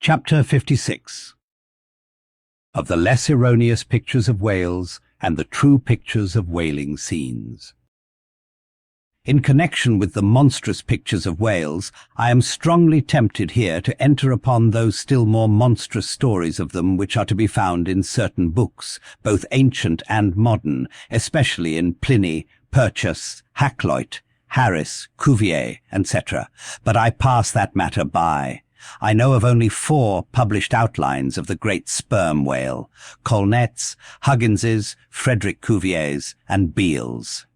Chapter 56. Of the less erroneous pictures of whales and the true pictures of whaling scenes. In connection with the monstrous pictures of whales, I am strongly tempted here to enter upon those still more monstrous stories of them which are to be found in certain books, both ancient and modern, especially in Pliny, Purchas, Hakluyt, Harris, Cuvier, etc. But I pass that matter by. I know of only 4 published outlines of the great sperm whale: Colnett's, Huggins's, Frederick Cuvier's, and Beale's.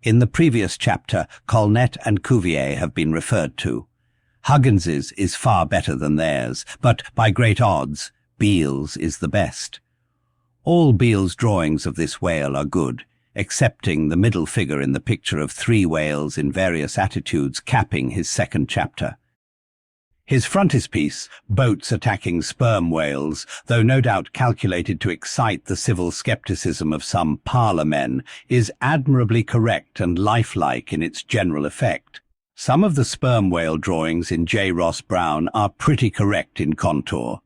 In the previous chapter, Colnett and Cuvier have been referred to. Huggins's is far better than theirs, but by great odds, Beale's is the best. All Beale's drawings of this whale are good, excepting the middle figure in the picture of 3 whales in various attitudes capping his second chapter. His frontispiece, boats attacking sperm whales, though no doubt calculated to excite the civil scepticism of some parlour men, is admirably correct and lifelike in its general effect. Some of the sperm whale drawings in J. Ross Brown are pretty correct in contour,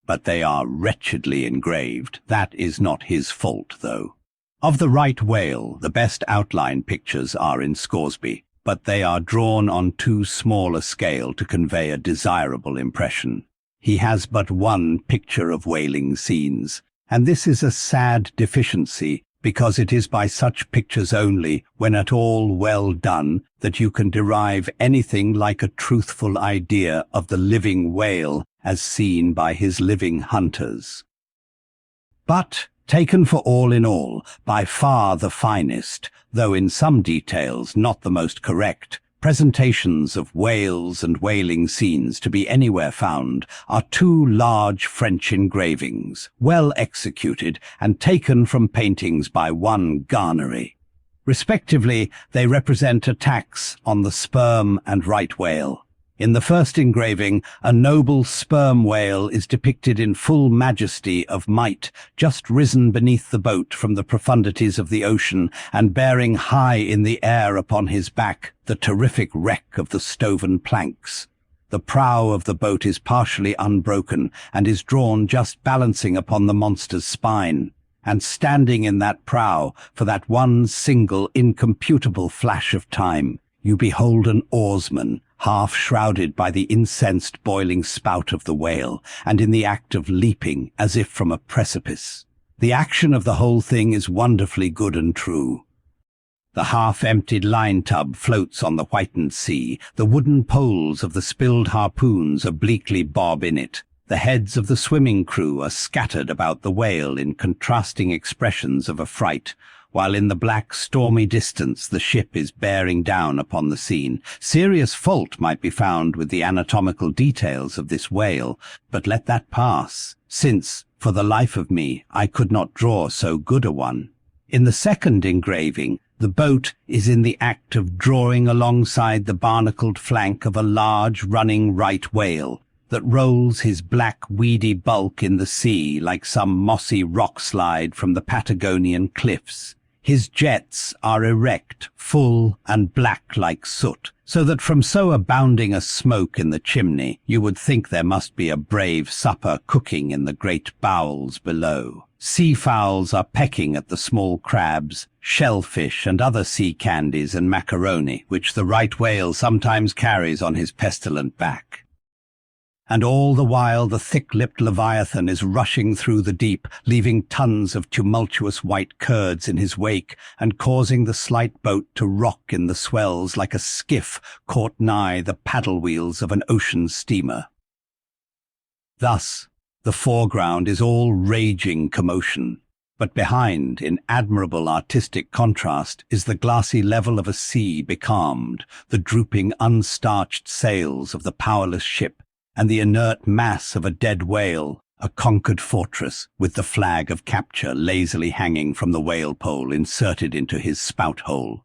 but they are wretchedly engraved. That is not his fault, though. Of the right whale, the best outline pictures are in Scoresby, but they are drawn on too small a scale to convey a desirable impression. He has but one picture of whaling scenes, and this is a sad deficiency, because it is by such pictures only, when at all well done, that you can derive anything like a truthful idea of the living whale as seen by his living hunters. But, taken for all in all, by far the finest, though in some details not the most correct, presentations of whales and whaling scenes to be anywhere found are 2 large French engravings, well executed and taken from paintings by one Garnery. Respectively, they represent attacks on the sperm and right whale. In the first engraving, a noble sperm whale is depicted in full majesty of might, just risen beneath the boat from the profundities of the ocean, and bearing high in the air upon his back the terrific wreck of the stoven planks. The prow of the boat is partially unbroken, and is drawn just balancing upon the monster's spine. And standing in that prow, for that one single incomputable flash of time, you behold an oarsman, half shrouded by the incensed boiling spout of the whale, and in the act of leaping as if from a precipice. The action of the whole thing is wonderfully good and true. The half-emptied line-tub floats on the whitened sea, the wooden poles of the spilled harpoons obliquely bob in it. The heads of the swimming crew are scattered about the whale in contrasting expressions of affright, while in the black, stormy distance the ship is bearing down upon the scene. Serious fault might be found with the anatomical details of this whale, but let that pass, since, for the life of me, I could not draw so good a one. In the second engraving, the boat is in the act of drawing alongside the barnacled flank of a large, running right whale, that rolls his black, weedy bulk in the sea like some mossy rock slide from the Patagonian cliffs. His jets are erect, full, and black like soot, so that from so abounding a smoke in the chimney, you would think there must be a brave supper cooking in the great bowels below. Sea-fowls are pecking at the small crabs, shellfish, and other sea candies and macaroni, which the right whale sometimes carries on his pestilent back. And all the while the thick-lipped Leviathan is rushing through the deep, leaving tons of tumultuous white curds in his wake, and causing the slight boat to rock in the swells like a skiff caught nigh the paddle-wheels of an ocean steamer. Thus, the foreground is all raging commotion, but behind, in admirable artistic contrast, is the glassy level of a sea becalmed, the drooping, unstarched sails of the powerless ship, and the inert mass of a dead whale, a conquered fortress, with the flag of capture lazily hanging from the whale pole inserted into his spout hole.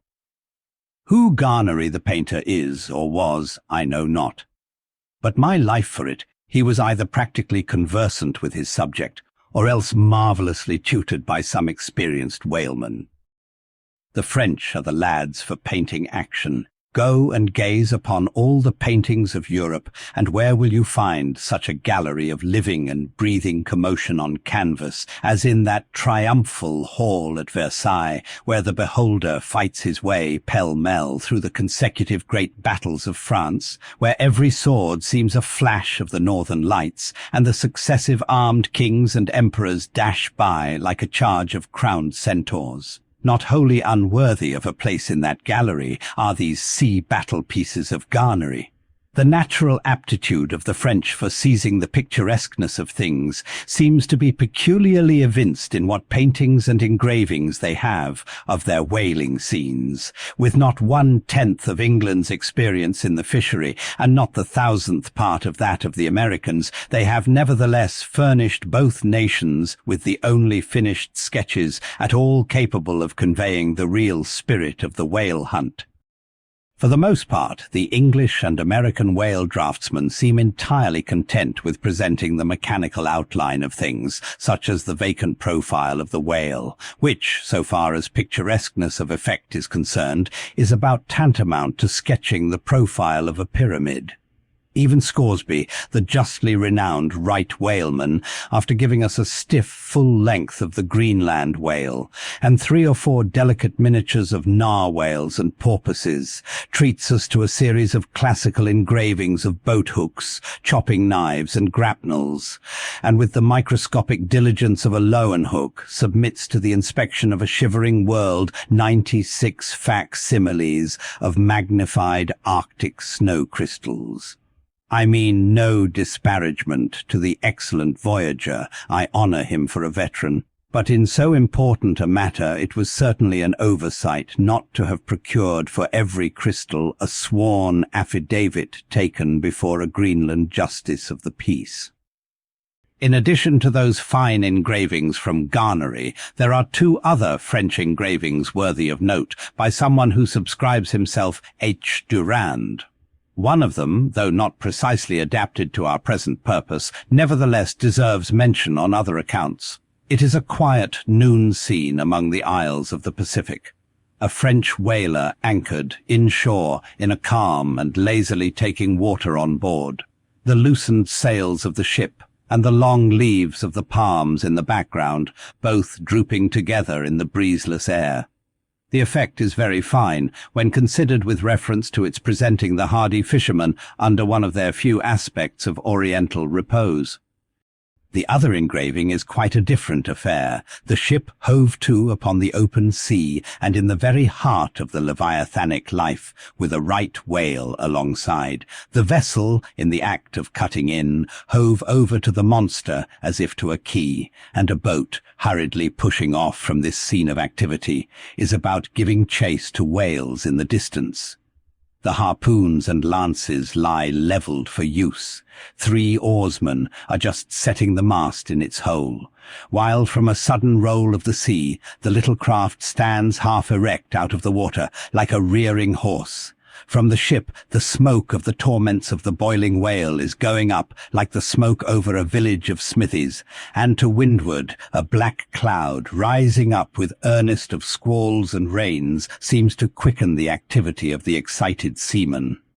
Who Garnery the painter is or was, I know not. But my life for it, he was either practically conversant with his subject, or else marvellously tutored by some experienced whaleman. The French are the lads for painting action, Go and gaze upon all the paintings of Europe, and where will you find such a gallery of living and breathing commotion on canvas as in that triumphal hall at Versailles, where the beholder fights his way pell-mell through the consecutive great battles of France, where every sword seems a flash of the northern lights, and the successive armed kings and emperors dash by like a charge of crowned centaurs. Not wholly unworthy of a place in that gallery are these sea battle pieces of Garnery. The natural aptitude of the French for seizing the picturesqueness of things seems to be peculiarly evinced in what paintings and engravings they have of their whaling scenes. With not 1/10 of England's experience in the fishery, and not the 1,000th part of that of the Americans, they have nevertheless furnished both nations with the only finished sketches at all capable of conveying the real spirit of the whale hunt. For the most part, the English and American whale draftsmen seem entirely content with presenting the mechanical outline of things, such as the vacant profile of the whale, which, so far as picturesqueness of effect is concerned, is about tantamount to sketching the profile of a pyramid. Even Scoresby, the justly renowned right whaleman, after giving us a stiff full length of the Greenland whale, and 3 or 4 delicate miniatures of narwhales and porpoises, treats us to a series of classical engravings of boat hooks, chopping knives and grapnels, and with the microscopic diligence of a Lowenhoek submits to the inspection of a shivering world 96 facsimiles of magnified Arctic snow crystals. I mean no disparagement to the excellent voyager. I honour him for a veteran. But in so important a matter it was certainly an oversight not to have procured for every crystal a sworn affidavit taken before a Greenland justice of the peace. In addition to those fine engravings from Garnery, there are 2 other French engravings worthy of note by someone who subscribes himself H. Durand. One of them, though not precisely adapted to our present purpose, nevertheless deserves mention on other accounts. It is a quiet noon scene among the isles of the Pacific. A French whaler anchored inshore in a calm and lazily taking water on board. The loosened sails of the ship and the long leaves of the palms in the background, both drooping together in the breezeless air. The effect is very fine when considered with reference to its presenting the hardy fishermen under one of their few aspects of oriental repose. The other engraving is quite a different affair. The ship hove to upon the open sea and in the very heart of the leviathanic life, with a right whale alongside. The vessel, in the act of cutting in, hove over to the monster as if to a quay, and a boat, hurriedly pushing off from this scene of activity, is about giving chase to whales in the distance. The harpoons and lances lie levelled for use. 3 oarsmen are just setting the mast in its hole, while from a sudden roll of the sea, the little craft stands half erect out of the water, like a rearing horse. From the ship, the smoke of the torments of the boiling whale is going up like the smoke over a village of smithies, and to windward a black cloud, rising up with earnest of squalls and rains, seems to quicken the activity of the excited seamen.